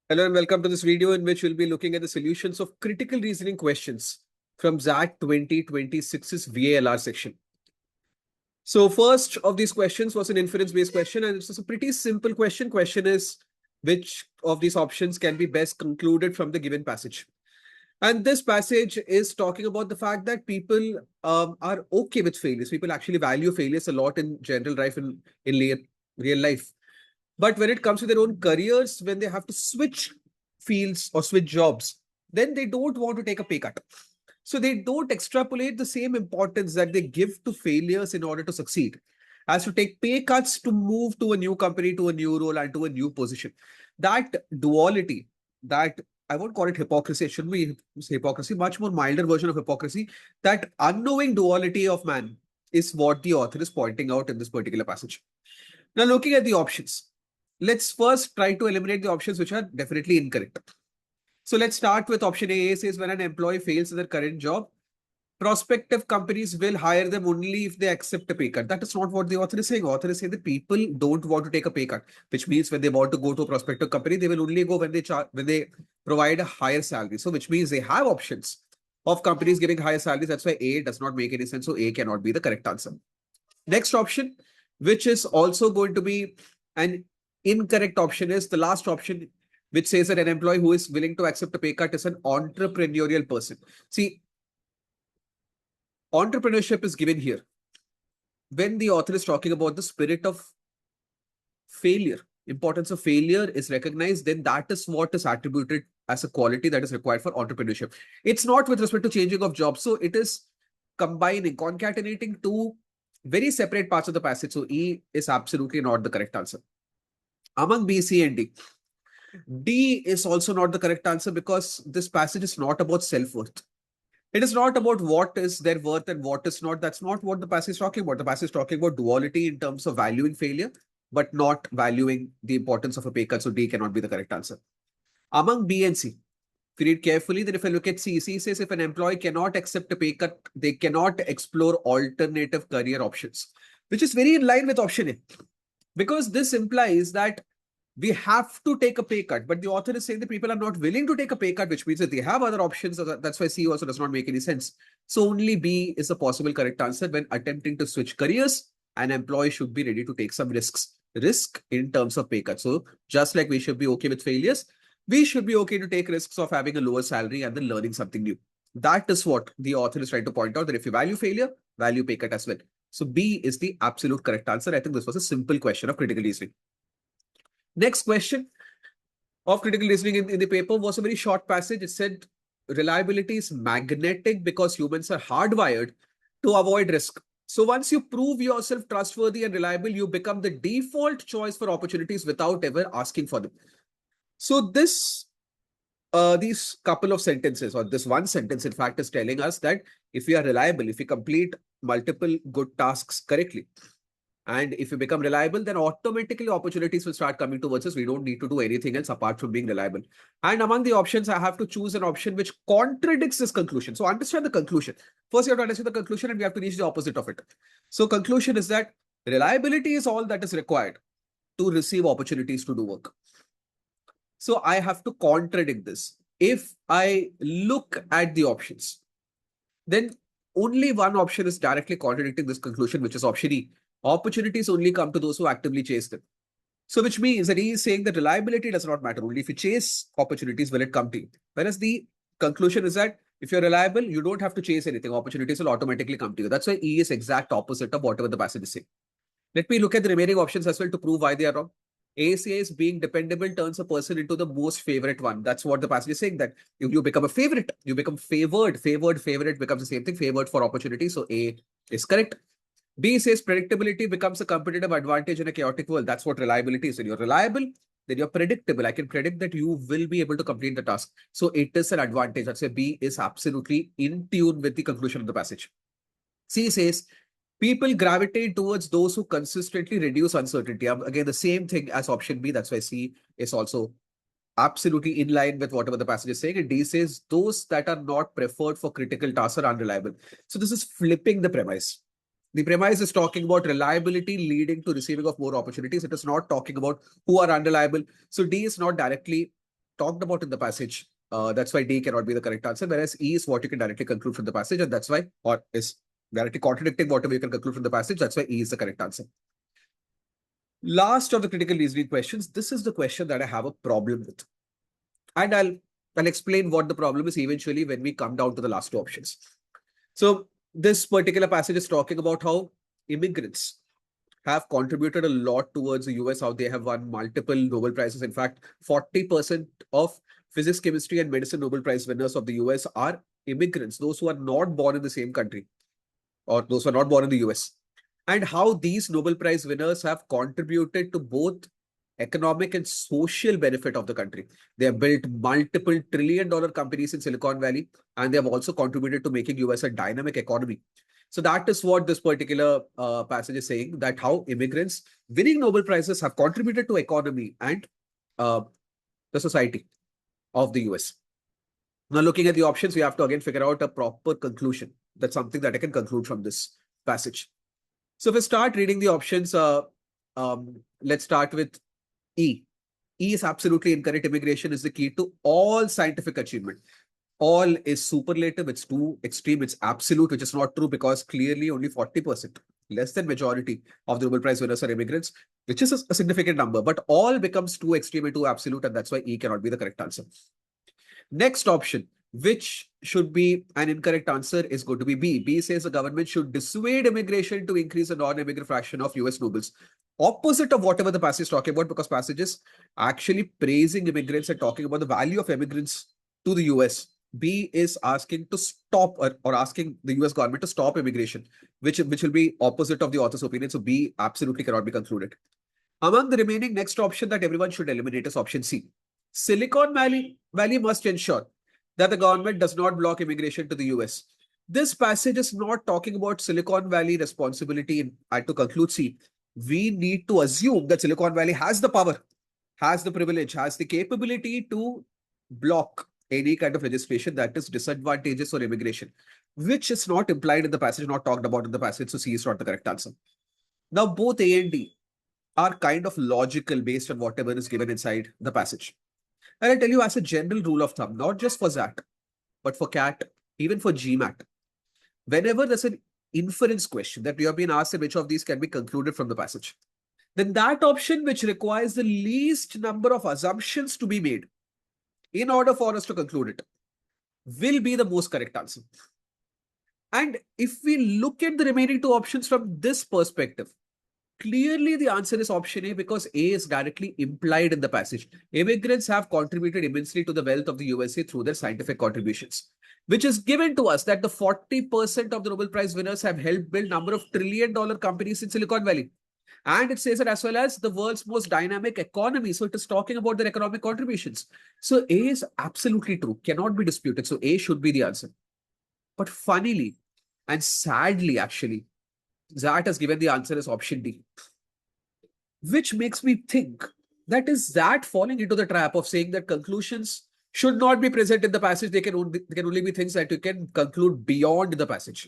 Hello and welcome to this video in which we'll be looking at the solutions of critical reasoning questions from XAT 2026's VALR section. So first of these questions was an inference-based question, and it's a pretty simple question. Question is, which of these options can be best concluded from the given passage? And this passage is talking about the fact that people are okay with failures. People actually value failures a lot in general life, in real life. But when it comes to their own careers, when they have to switch fields or switch jobs, then they don't want to take a pay cut. So they don't extrapolate the same importance that they give to failures in order to succeed as to take pay cuts to move to a new company, to a new role, and to a new position. That duality, that I won't call it hypocrisy, it shouldn't be hypocrisy, much more milder version of hypocrisy, that unknowing duality of man is what the author is pointing out in this particular passage. Now, looking at the options, let's first try to eliminate the options which are definitely incorrect. So let's start with option A. A says when an employee fails in their current job, prospective companies will hire them only if they accept a pay cut. That is not what the author is saying. Author is saying that people don't want to take a pay cut, which means when they want to go to a prospective company, they will only go when they provide a higher salary. So which means they have options of companies giving higher salaries. That's why A does not make any sense. So A cannot be the correct answer. Next option, which is also going to be an incorrect option, is the last option, which says that an employee who is willing to accept a pay cut is an entrepreneurial person. See, entrepreneurship is given here when the author is talking about the spirit of failure. Importance of failure is recognized, then that is what is attributed as a quality that is required for entrepreneurship. It's not with respect to changing of jobs. So it is combining, concatenating two very separate parts of the passage. So E is absolutely not the correct answer. Among B, C, and D, D is also not the correct answer because this passage is not about self-worth. It is not about what is their worth and what is not. That's not what the passage is talking about. The passage is talking about duality in terms of valuing failure, but not valuing the importance of a pay cut. So D cannot be the correct answer. Among B and C, if you read carefully, then if I look at C, C says if an employee cannot accept a pay cut, they cannot explore alternative career options, which is very in line with option A. Because this implies that we have to take a pay cut, but the author is saying that people are not willing to take a pay cut, which means that they have other options. That's why C also does not make any sense. So only B is the possible correct answer. When attempting to switch careers, an employee should be ready to take some risks. Risk in terms of pay cut. So just like we should be okay with failures, we should be okay to take risks of having a lower salary and then learning something new. That is what the author is trying to point out, that if you value failure, value pay cut as well. So B is the absolute correct answer. I think this was a simple question of critical reasoning. Next question of critical reasoning in the paper was a very short passage. It said reliability is magnetic because humans are hardwired to avoid risk. So once you prove yourself trustworthy and reliable, you become the default choice for opportunities without ever asking for them. So these couple of sentences, or this one sentence, in fact, is telling us that if we are reliable, if we complete multiple good tasks correctly, and if you become reliable, then automatically opportunities will start coming towards us. We don't need to do anything else apart from being reliable. And among the options, I have to choose an option which contradicts this conclusion. So understand the conclusion. First, you have to understand the conclusion and we have to reach the opposite of it. So conclusion is that reliability is all that is required to receive opportunities to do work. So I have to contradict this. If I look at the options, then only one option is directly contradicting this conclusion, which is option E. Opportunities only come to those who actively chase them. So which means that he is saying that reliability does not matter. Only if you chase opportunities will it come to you. Whereas the conclusion is that if you're reliable, you don't have to chase anything. Opportunities will automatically come to you. That's why E is exact opposite of whatever the passage is saying. Let me look at the remaining options as well to prove why they are wrong. A says being dependable turns a person into the most favorite one. That's what the passage is saying, that you become a favorite, you become favored. Favorite becomes the same thing, favored for opportunity. So A is correct. B says predictability becomes a competitive advantage in a chaotic world. That's what reliability is. When you're reliable, then you're predictable. I can predict that you will be able to complete the task. So it is an advantage. That's why B is absolutely in tune with the conclusion of the passage. C says people gravitate towards those who consistently reduce uncertainty. Again, the same thing as option B. That's why C is also absolutely in line with whatever the passage is saying. And D says those that are not preferred for critical tasks are unreliable. So this is flipping the premise. The premise is talking about reliability leading to receiving of more opportunities. It is not talking about who are unreliable. So D is not directly talked about in the passage. That's why D cannot be the correct answer, whereas E is what you can directly conclude from the passage, and that's why, or is directly contradicting whatever you can conclude from the passage. That's why E is the correct answer. Last of the critical reasoning questions. This is the question that I have a problem with. And I'll explain what the problem is eventually when we come down to the last two options. So this particular passage is talking about how immigrants have contributed a lot towards the US, how they have won multiple Nobel Prizes. In fact, 40% of physics, chemistry, and medicine Nobel Prize winners of the US are immigrants, those who are not born in the same country, or those who are not born in the US. And how these Nobel Prize winners have contributed to both economic and social benefit of the country. They have built multiple trillion-dollar companies in Silicon Valley, and they have also contributed to making US a dynamic economy. So that is what this particular passage is saying, that how immigrants winning Nobel Prizes have contributed to economy and the society of the US. Now, looking at the options, we have to again figure out a proper conclusion. That's something that I can conclude from this passage. So if we start reading the options, let's start with E. E is absolutely incorrect. Immigration is the key to all scientific achievement. All is superlative, it's too extreme, it's absolute, which is not true because clearly only 40%, less than majority of the Nobel Prize winners are immigrants, which is a significant number, but all becomes too extreme and too absolute, and that's why E cannot be the correct answer. Next option, which should be an incorrect answer, is going to be B. B says the government should dissuade immigration to increase the non-immigrant fraction of US Nobels. Opposite of whatever the passage is talking about, because passage is actually praising immigrants and talking about the value of immigrants to the US. B is asking to stop or asking the US government to stop immigration, which will be opposite of the author's opinion. So B absolutely cannot be concluded. Among the remaining, next option that everyone should eliminate is option C. Silicon Valley must ensure that the government does not block immigration to the US. This passage is not talking about Silicon Valley responsibility. And to conclude C, we need to assume that Silicon Valley has the power, has the privilege, has the capability to block any kind of legislation that is disadvantageous for immigration, which is not implied in the passage, not talked about in the passage. So C is not the correct answer. Now, both A and D are kind of logical based on whatever is given inside the passage. And I'll tell you as a general rule of thumb, not just for XAT, but for CAT, even for GMAT, whenever there's an inference question that we have been asked which of these can be concluded from the passage, then that option which requires the least number of assumptions to be made in order for us to conclude it will be the most correct answer. And if we look at the remaining two options from this perspective, clearly the answer is option A, because A is directly implied in the passage. Immigrants have contributed immensely to the wealth of the USA through their scientific contributions, which is given to us that the 40% of the Nobel Prize winners have helped build number of trillion-dollar companies in Silicon Valley. And it says it as well as the world's most dynamic economy. So it is talking about their economic contributions. So A is absolutely true, cannot be disputed. So A should be the answer. But funnily and sadly, actually, XAT has given the answer as option D, which makes me think that is XAT falling into the trap of saying that conclusions should not be present in the passage. They can only be things that you can conclude beyond the passage.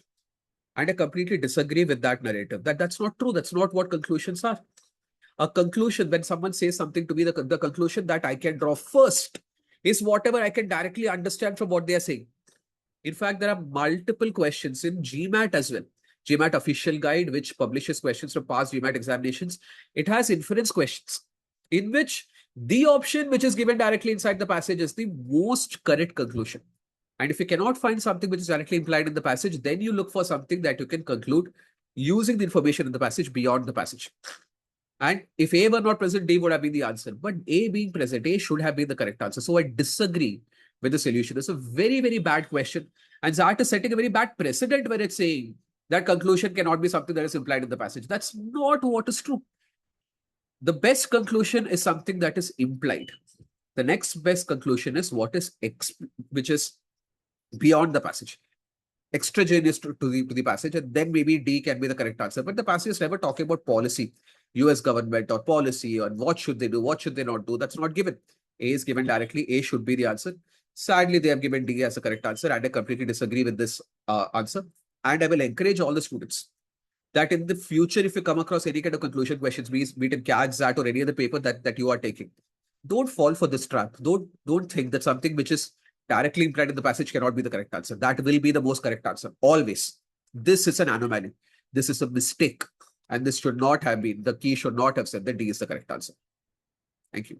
And I completely disagree with that narrative. That's not true. That's not what conclusions are. A conclusion, when someone says something to me, the conclusion that I can draw first is whatever I can directly understand from what they are saying. In fact, there are multiple questions in GMAT as well. GMAT official guide, which publishes questions from past GMAT examinations. It has inference questions in which the option which is given directly inside the passage is the most correct conclusion. And if you cannot find something which is directly implied in the passage, then you look for something that you can conclude using the information in the passage beyond the passage. And if A were not present, D would have been the answer. But A being present, A should have been the correct answer. So I disagree with the solution. It's a very, very bad question. And XAT is setting a very bad precedent when it's saying that conclusion cannot be something that is implied in the passage. That's not what is true. The best conclusion is something that is implied. The next best conclusion is what is which is beyond the passage, extraneous to the passage, and then maybe D can be the correct answer. But the passage is never talking about policy, US government or policy, or what should they do, what should they not do. That's not given. A is given directly. A should be the answer. Sadly, they have given D as the correct answer, and I completely disagree with this answer. And I will encourage all the students that in the future, if you come across any kind of conclusion questions, be it in CAT, XAT, or any other paper that you are taking, Don't fall for this trap. Don't think that something which is directly implied in the passage cannot be the correct answer. That will be the most correct answer, always. This is an anomaly. This is a mistake. And this should not have been, the key should not have said that D is the correct answer. Thank you.